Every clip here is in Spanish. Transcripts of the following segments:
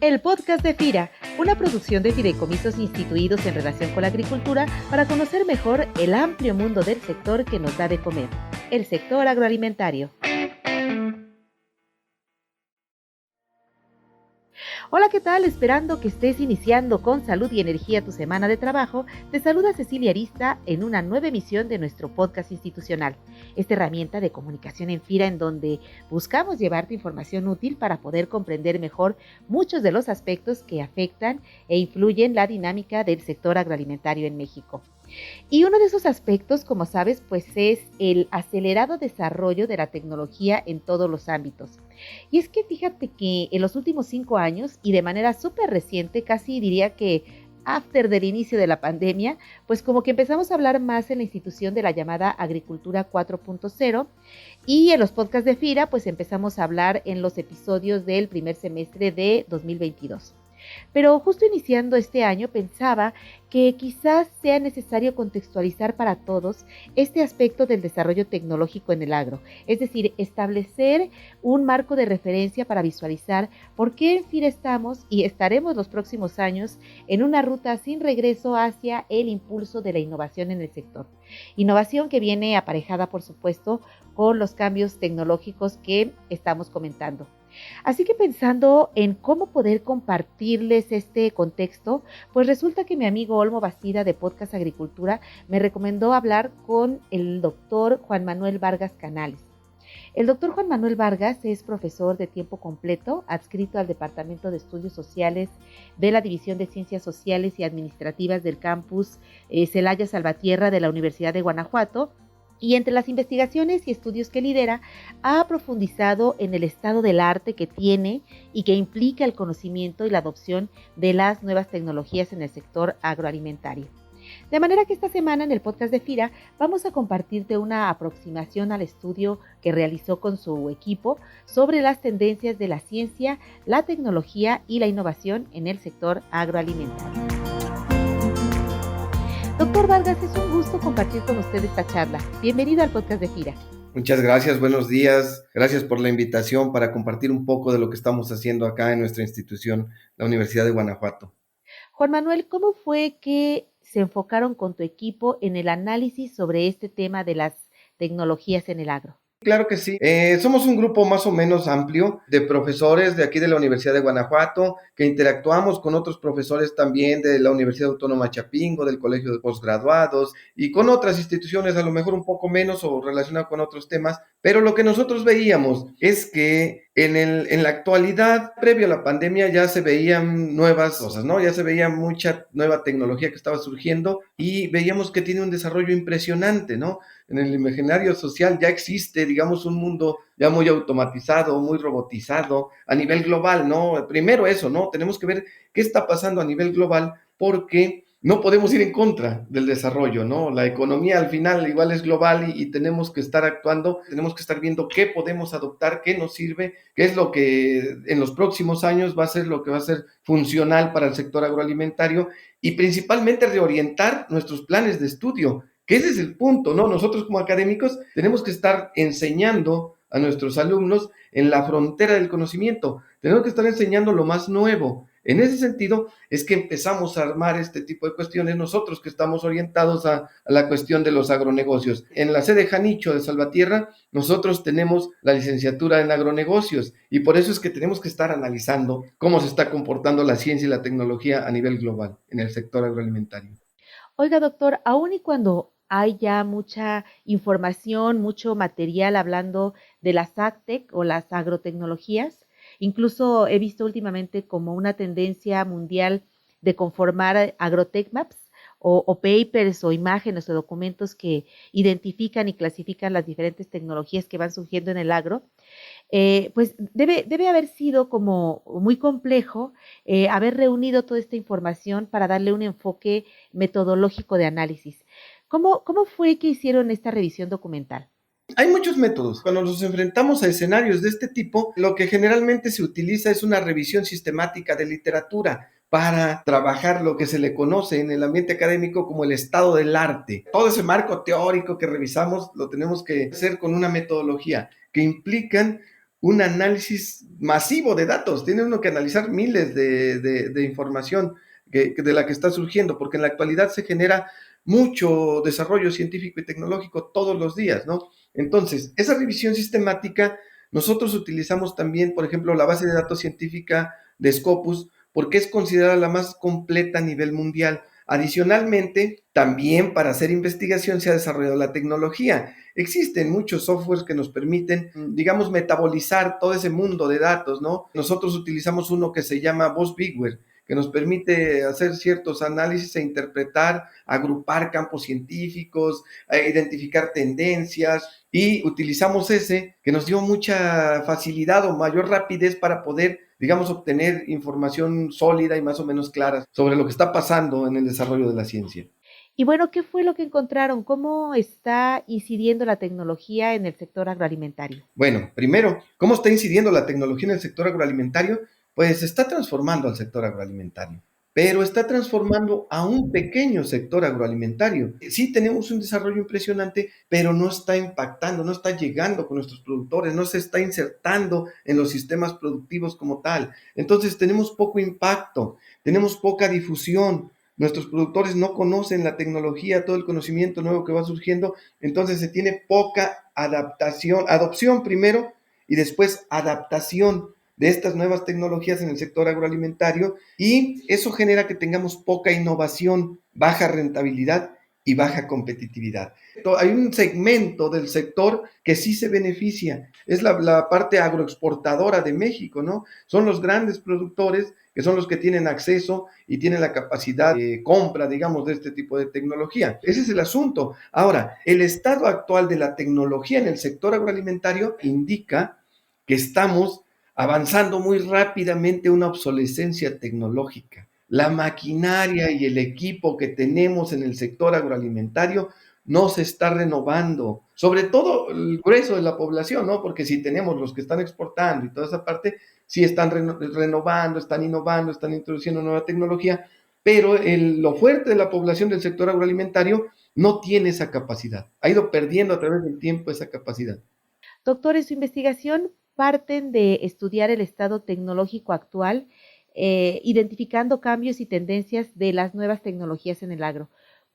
El podcast de FIRA, una producción de fideicomisos instituidos en relación con la agricultura para conocer mejor el amplio mundo del sector que nos da de comer, el sector agroalimentario. Hola, ¿qué tal? Esperando que estés iniciando con salud y energía tu semana de trabajo, te saluda Cecilia Arista en una nueva emisión de nuestro podcast institucional, esta herramienta de comunicación en FIRA en donde buscamos llevarte información útil para poder comprender mejor muchos de los aspectos que afectan e influyen la dinámica del sector agroalimentario en México. Y uno de esos aspectos, como sabes, pues es el acelerado desarrollo de la tecnología en todos los ámbitos. Y es que fíjate que en los últimos 5 años y de manera súper reciente, casi diría que after del inicio de la pandemia, pues como que empezamos a hablar más en la institución de la llamada Agricultura 4.0 y en los podcasts de FIRA, pues empezamos a hablar en los episodios del primer semestre de 2022. Pero justo iniciando este año pensaba que quizás sea necesario contextualizar para todos este aspecto del desarrollo tecnológico en el agro, es decir, establecer un marco de referencia para visualizar por qué en FIRA estamos y estaremos los próximos años en una ruta sin regreso hacia el impulso de la innovación en el sector. Innovación que viene aparejada, por supuesto, con los cambios tecnológicos que estamos comentando. Así que pensando en cómo poder compartirles este contexto, pues resulta que mi amigo Olmo Bastida de Podcast Agricultura me recomendó hablar con el doctor Juan Manuel Vargas Canales. El doctor Juan Manuel Vargas es profesor de tiempo completo, adscrito al Departamento de Estudios Sociales de la División de Ciencias Sociales y Administrativas del campus Celaya Salvatierra de la Universidad de Guanajuato. Y entre las investigaciones y estudios que lidera, ha profundizado en el estado del arte que tiene y que implica el conocimiento y la adopción de las nuevas tecnologías en el sector agroalimentario. De manera que esta semana en el podcast de FIRA vamos a compartirte una aproximación al estudio que realizó con su equipo sobre las tendencias de la ciencia, la tecnología y la innovación en el sector agroalimentario. Doctor Vargas, es un gusto compartir con usted esta charla. Bienvenido al podcast de FIRA. Muchas gracias, buenos días. Gracias por la invitación para compartir un poco de lo que estamos haciendo acá en nuestra institución, la Universidad de Guanajuato. Juan Manuel, ¿cómo fue que se enfocaron con tu equipo en el análisis sobre este tema de las tecnologías en el agro? Claro que sí. Somos un grupo más o menos amplio de profesores de aquí de la Universidad de Guanajuato, que interactuamos con otros profesores también de la Universidad Autónoma Chapingo, del Colegio de Postgraduados y con otras instituciones, a lo mejor un poco menos o relacionado con otros temas, pero lo que nosotros veíamos es que en la actualidad, previo a la pandemia, ya se veían nuevas cosas, ¿no? Ya se veía mucha nueva tecnología que estaba surgiendo y veíamos que tiene un desarrollo impresionante, ¿no? En el imaginario social ya existe, digamos, un mundo ya muy automatizado, muy robotizado a nivel global, ¿no? Primero eso, ¿no? Tenemos que ver qué está pasando a nivel global porque no podemos ir en contra del desarrollo, ¿no? La economía al final igual es global y tenemos que estar actuando, tenemos que estar viendo qué podemos adoptar, qué nos sirve, qué es lo que en los próximos años va a ser lo que va a ser funcional para el sector agroalimentario y principalmente reorientar nuestros planes de estudio, que ese es el punto, ¿no? Nosotros como académicos tenemos que estar enseñando a nuestros alumnos en la frontera del conocimiento, tenemos que estar enseñando lo más nuevo. En ese sentido es que empezamos a armar este tipo de cuestiones nosotros que estamos orientados a la cuestión de los agronegocios. En la sede Janicho de Salvatierra, nosotros tenemos la licenciatura en agronegocios y por eso es que tenemos que estar analizando cómo se está comportando la ciencia y la tecnología a nivel global en el sector agroalimentario. Oiga, doctor, aun y cuando hay ya mucha información, mucho material hablando de las AgTech o las agrotecnologías, incluso he visto últimamente como una tendencia mundial de conformar agrotech maps o papers o imágenes o documentos que identifican y clasifican las diferentes tecnologías que van surgiendo en el agro. Pues debe haber sido como muy complejo haber reunido toda esta información para darle un enfoque metodológico de análisis. ¿Cómo fue que hicieron esta revisión documental? Hay muchos métodos. Cuando nos enfrentamos a escenarios de este tipo, lo que generalmente se utiliza es una revisión sistemática de literatura para trabajar lo que se le conoce en el ambiente académico como el estado del arte. Todo ese marco teórico que revisamos lo tenemos que hacer con una metodología que implican un análisis masivo de datos, tiene uno que analizar miles de información de la que está surgiendo, porque en la actualidad se genera mucho desarrollo científico y tecnológico todos los días, ¿no? Entonces, esa revisión sistemática, nosotros utilizamos también, por ejemplo, la base de datos científica de Scopus, porque es considerada la más completa a nivel mundial. Adicionalmente, también para hacer investigación se ha desarrollado la tecnología. Existen muchos softwares que nos permiten, digamos, metabolizar todo ese mundo de datos, ¿no? Nosotros utilizamos uno que se llama Bosbigware, que nos permite hacer ciertos análisis e interpretar, agrupar campos científicos, identificar tendencias, y utilizamos ese que nos dio mucha facilidad o mayor rapidez para poder, digamos, obtener información sólida y más o menos clara sobre lo que está pasando en el desarrollo de la ciencia. Y bueno, ¿qué fue lo que encontraron? ¿Cómo está incidiendo la tecnología en el sector agroalimentario? Bueno, primero, ¿cómo está incidiendo la tecnología en el sector agroalimentario? Pues está transformando al sector agroalimentario, pero está transformando a un pequeño sector agroalimentario. Sí tenemos un desarrollo impresionante, pero no está impactando, no está llegando con nuestros productores, no se está insertando en los sistemas productivos como tal. Entonces tenemos poco impacto, tenemos poca difusión. Nuestros productores no conocen la tecnología, todo el conocimiento nuevo que va surgiendo, entonces se tiene poca adaptación, adopción primero y después adaptación de estas nuevas tecnologías en el sector agroalimentario, y eso genera que tengamos poca innovación, baja rentabilidad y baja competitividad. Hay un segmento del sector que sí se beneficia, es la parte agroexportadora de México, ¿no? Son los grandes productores que son los que tienen acceso y tienen la capacidad de compra, digamos, de este tipo de tecnología. Ese es el asunto. Ahora, el estado actual de la tecnología en el sector agroalimentario indica que estamos avanzando muy rápidamente a una obsolescencia tecnológica. La maquinaria y el equipo que tenemos en el sector agroalimentario no se está renovando, sobre todo el grueso de la población, ¿no? Porque si tenemos los que están exportando y toda esa parte, sí están renovando, están innovando, están introduciendo nueva tecnología, pero lo fuerte de la población del sector agroalimentario no tiene esa capacidad, ha ido perdiendo a través del tiempo esa capacidad. Doctor, en su investigación parten de estudiar el estado tecnológico actual, identificando cambios y tendencias de las nuevas tecnologías en el agro.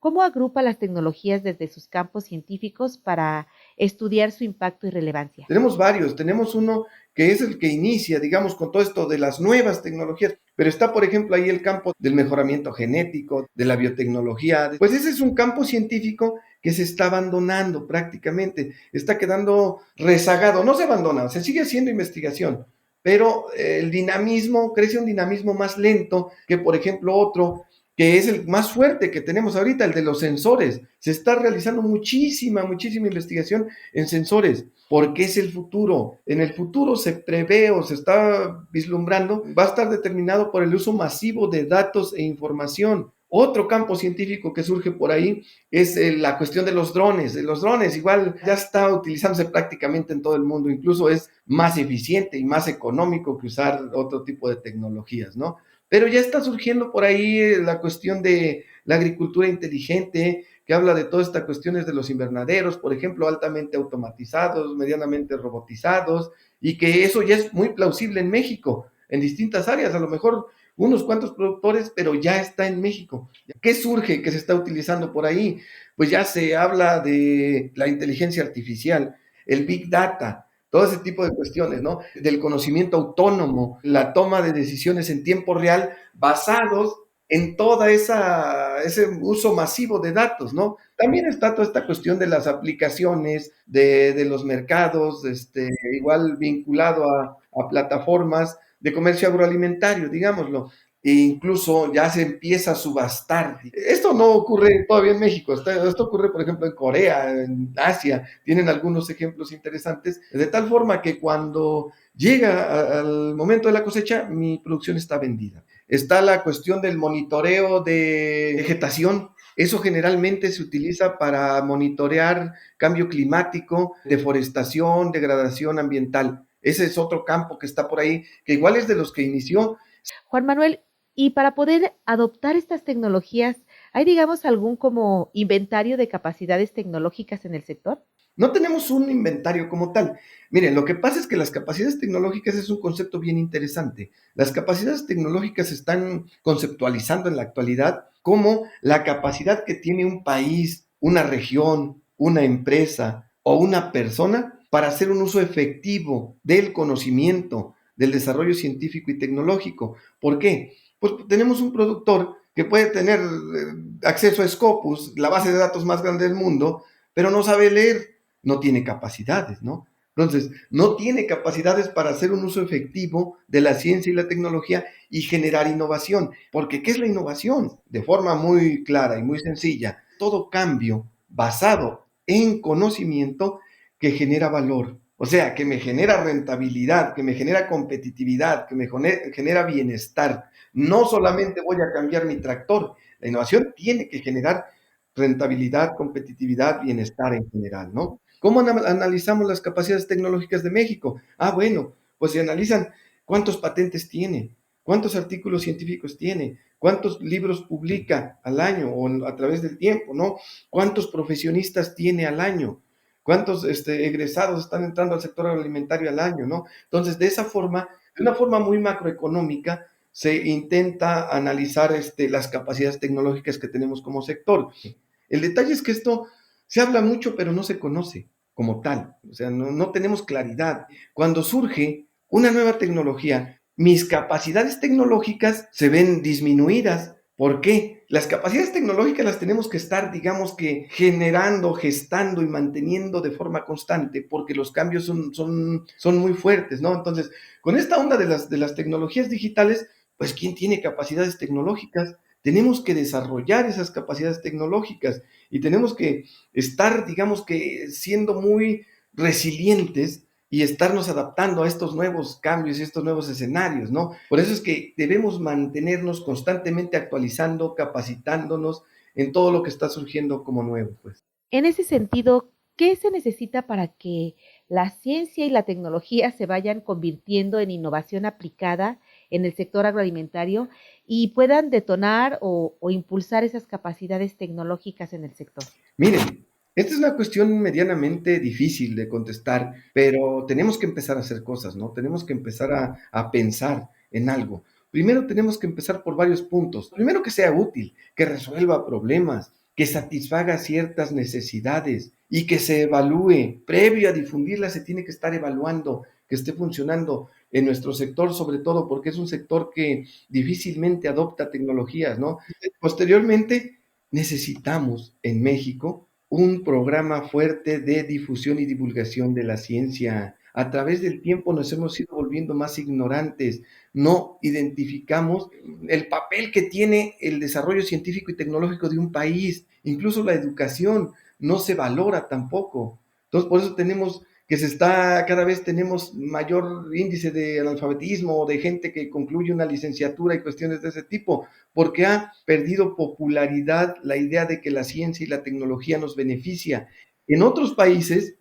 ¿Cómo agrupa las tecnologías desde sus campos científicos para estudiar su impacto y relevancia? Tenemos varios, tenemos uno que es el que inicia, digamos, con todo esto de las nuevas tecnologías, pero está, por ejemplo, ahí el campo del mejoramiento genético, de la biotecnología, pues ese es un campo científico que se está abandonando prácticamente, está quedando rezagado, no se abandona, se sigue haciendo investigación, pero el dinamismo, crece un dinamismo más lento que, por ejemplo, otro que es el más fuerte que tenemos ahorita, el de los sensores. Se está realizando muchísima investigación en sensores, porque es el futuro. En el futuro se prevé o se está vislumbrando, va a estar determinado por el uso masivo de datos e información. Otro campo científico que surge por ahí es la cuestión de los drones. Los drones igual ya está utilizándose prácticamente en todo el mundo, incluso es más eficiente y más económico que usar otro tipo de tecnologías, ¿no? Pero ya está surgiendo por ahí la cuestión de la agricultura inteligente, que habla de todas estas cuestiones de los invernaderos, por ejemplo, altamente automatizados, medianamente robotizados, y que eso ya es muy plausible en México, en distintas áreas, a lo mejor unos cuantos productores, pero ya está en México. ¿Qué surge que se está utilizando por ahí? Pues ya se habla de la inteligencia artificial, el big data, todo ese tipo de cuestiones, ¿no? Del conocimiento autónomo, la toma de decisiones en tiempo real basados en toda ese uso masivo de datos, ¿no? También está toda esta cuestión de las aplicaciones, de los mercados, igual vinculado a plataformas de comercio agroalimentario, digámoslo. E incluso ya se empieza a subastar. Esto no ocurre todavía en México, esto ocurre, por ejemplo, en Corea, en Asia, tienen algunos ejemplos interesantes, de tal forma que cuando llega al momento de la cosecha, mi producción está vendida. Está la cuestión del monitoreo de vegetación. Eso generalmente se utiliza para monitorear cambio climático, deforestación, degradación ambiental. Ese es otro campo que está por ahí, que igual es de los que inició. Juan Manuel, y para poder adoptar estas tecnologías, ¿hay, digamos, algún como inventario de capacidades tecnológicas en el sector? No tenemos un inventario como tal. Miren, lo que pasa es que las capacidades tecnológicas es un concepto bien interesante. Las capacidades tecnológicas se están conceptualizando en la actualidad como la capacidad que tiene un país, una región, una empresa o una persona para hacer un uso efectivo del conocimiento, del desarrollo científico y tecnológico. ¿Por qué? Pues tenemos un productor que puede tener acceso a Scopus, la base de datos más grande del mundo, pero no sabe leer, no tiene capacidades, ¿no? Entonces, no tiene capacidades para hacer un uso efectivo de la ciencia y la tecnología y generar innovación. Porque, ¿qué es la innovación? De forma muy clara y muy sencilla, todo cambio basado en conocimiento que genera valor. O sea, que me genera rentabilidad, que me genera competitividad, que me genera bienestar. No solamente voy a cambiar mi tractor, la innovación tiene que generar rentabilidad, competitividad, bienestar en general, ¿no? ¿Cómo analizamos las capacidades tecnológicas de México? Ah, bueno, pues se analizan cuántos patentes tiene, cuántos artículos científicos tiene, cuántos libros publica al año o a través del tiempo, ¿no? Cuántos profesionistas tiene al año, cuántos egresados están entrando al sector alimentario al año, ¿no? Entonces, de esa forma, de una forma muy macroeconómica, se intenta analizar las capacidades tecnológicas que tenemos como sector. El detalle es que esto se habla mucho, pero no se conoce como tal. O sea, no tenemos claridad. Cuando surge una nueva tecnología, mis capacidades tecnológicas se ven disminuidas. ¿Por qué? Las capacidades tecnológicas las tenemos que estar, digamos que, generando, gestando y manteniendo de forma constante, porque los cambios son muy fuertes, ¿no? Entonces, con esta onda de las tecnologías digitales, pues, ¿quién tiene capacidades tecnológicas? Tenemos que desarrollar esas capacidades tecnológicas y tenemos que estar, digamos que, siendo muy resilientes y estarnos adaptando a estos nuevos cambios y estos nuevos escenarios, ¿no? Por eso es que debemos mantenernos constantemente actualizando, capacitándonos en todo lo que está surgiendo como nuevo, pues. En ese sentido, ¿qué se necesita para que la ciencia y la tecnología se vayan convirtiendo en innovación aplicada en el sector agroalimentario y puedan detonar o impulsar esas capacidades tecnológicas en el sector? Miren, esta es una cuestión medianamente difícil de contestar, pero tenemos que empezar a hacer cosas, ¿no? Tenemos que empezar a pensar en algo. Primero tenemos que empezar por varios puntos. Primero, que sea útil, que resuelva problemas, que satisfaga ciertas necesidades y que se evalúe. Previo a difundirla se tiene que estar evaluando que esté funcionando en nuestro sector, sobre todo porque es un sector que difícilmente adopta tecnologías, ¿no? Posteriormente, necesitamos en México un programa fuerte de difusión y divulgación de la ciencia. A través del tiempo nos hemos ido volviendo más ignorantes, no identificamos el papel que tiene el desarrollo científico y tecnológico de un país, incluso la educación no se valora tampoco. Entonces, por eso tenemos que cada vez tenemos mayor índice de analfabetismo o de gente que concluye una licenciatura y cuestiones de ese tipo, porque ha perdido popularidad la idea de que la ciencia y la tecnología nos beneficia. En otros países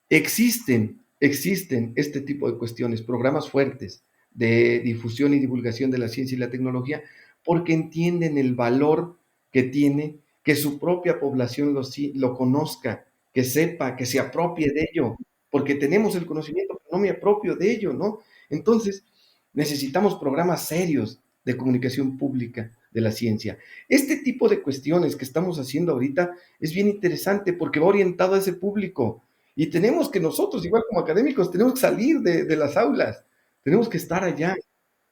existen este tipo de cuestiones, programas fuertes de difusión y divulgación de la ciencia y la tecnología, porque entienden el valor que tiene que su propia población lo conozca, que sepa, que se apropie de ello, porque tenemos el conocimiento, pero no me apropio de ello, ¿no? Entonces, necesitamos programas serios de comunicación pública de la ciencia. Este tipo de cuestiones que estamos haciendo ahorita es bien interesante porque va orientado a ese público y tenemos que nosotros, igual como académicos, tenemos que salir de las aulas, tenemos que estar allá,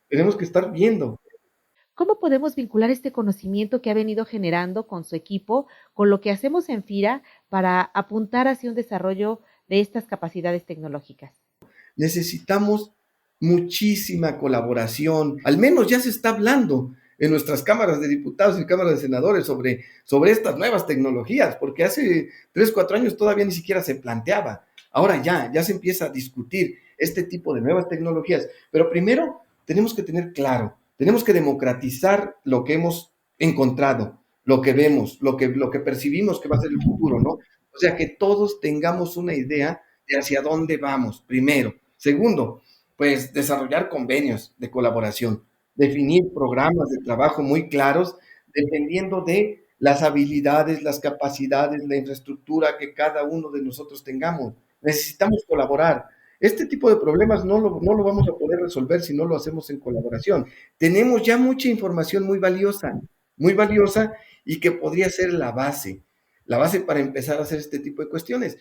tenemos que estar viendo. ¿Cómo podemos vincular este conocimiento que ha venido generando con su equipo con lo que hacemos en FIRA para apuntar hacia un desarrollo de estas capacidades tecnológicas? Necesitamos muchísima colaboración, al menos ya se está hablando en nuestras cámaras de diputados y cámaras de senadores sobre estas nuevas tecnologías, porque hace 3, 4 años todavía ni siquiera se planteaba. Ahora ya se empieza a discutir este tipo de nuevas tecnologías, pero primero tenemos que tener claro, tenemos que democratizar lo que hemos encontrado, lo que vemos, lo que percibimos que va a ser el futuro, ¿no? O sea, que todos tengamos una idea de hacia dónde vamos, primero. Segundo, pues desarrollar convenios de colaboración, definir programas de trabajo muy claros, dependiendo de las habilidades, las capacidades, la infraestructura que cada uno de nosotros tengamos. Necesitamos colaborar. Este tipo de problemas no lo vamos a poder resolver si no lo hacemos en colaboración. Tenemos ya mucha información muy valiosa y que podría ser la base para empezar a hacer este tipo de cuestiones.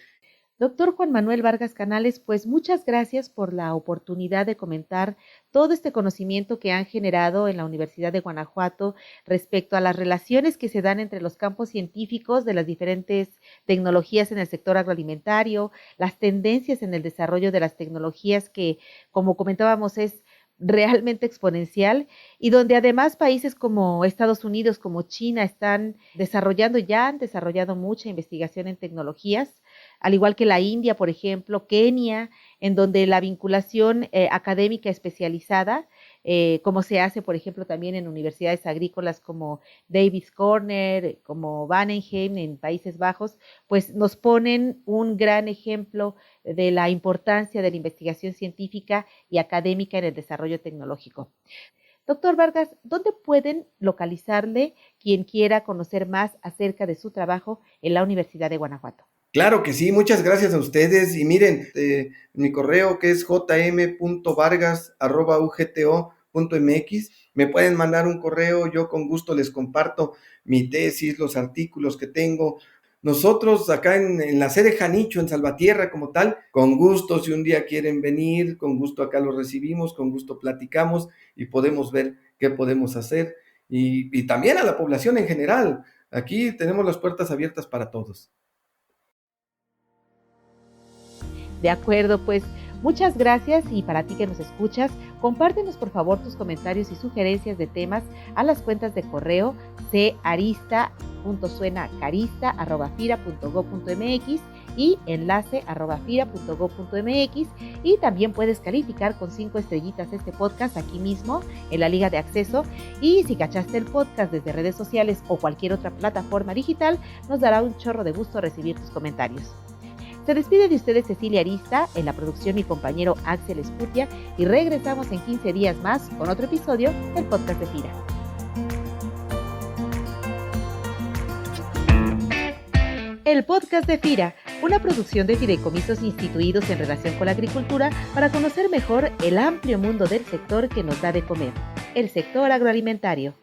Doctor Juan Manuel Vargas Canales, pues muchas gracias por la oportunidad de comentar todo este conocimiento que han generado en la Universidad de Guanajuato respecto a las relaciones que se dan entre los campos científicos de las diferentes tecnologías en el sector agroalimentario, las tendencias en el desarrollo de las tecnologías que, como comentábamos, es realmente exponencial y donde además países como Estados Unidos, como China, están desarrollando, ya han desarrollado mucha investigación en tecnologías, al igual que la India, por ejemplo, Kenia, en donde la vinculación académica especializada, como se hace, por ejemplo, también en universidades agrícolas como Davis Corner, como Wageningen en Países Bajos, pues nos ponen un gran ejemplo de la importancia de la investigación científica y académica en el desarrollo tecnológico. Doctor Vargas, ¿dónde pueden localizarle quien quiera conocer más acerca de su trabajo en la Universidad de Guanajuato? Claro que sí, muchas gracias a ustedes. Y miren, mi correo que es jm.vargas@ugto.mx, me pueden mandar un correo, yo con gusto les comparto mi tesis, los artículos que tengo. Nosotros acá en la sede Janicho, en Salvatierra como tal, con gusto, si un día quieren venir, con gusto acá los recibimos, con gusto platicamos y podemos ver qué podemos hacer. Y también a la población en general. Aquí tenemos las puertas abiertas para todos. De acuerdo, pues muchas gracias y para ti que nos escuchas, compártenos por favor tus comentarios y sugerencias de temas a las cuentas de correo carista.suenacarista@fira.gov.mx y enlace@fira.gov.mx y también puedes calificar con 5 estrellitas este podcast aquí mismo en la liga de acceso y si cachaste el podcast desde redes sociales o cualquier otra plataforma digital, nos dará un chorro de gusto recibir tus comentarios. Se despide de ustedes Cecilia Arista, en la producción mi compañero Axel Escutia y regresamos en 15 días más con otro episodio del podcast de FIRA. El podcast de FIRA, una producción de fideicomisos instituidos en relación con la agricultura para conocer mejor el amplio mundo del sector que nos da de comer, el sector agroalimentario.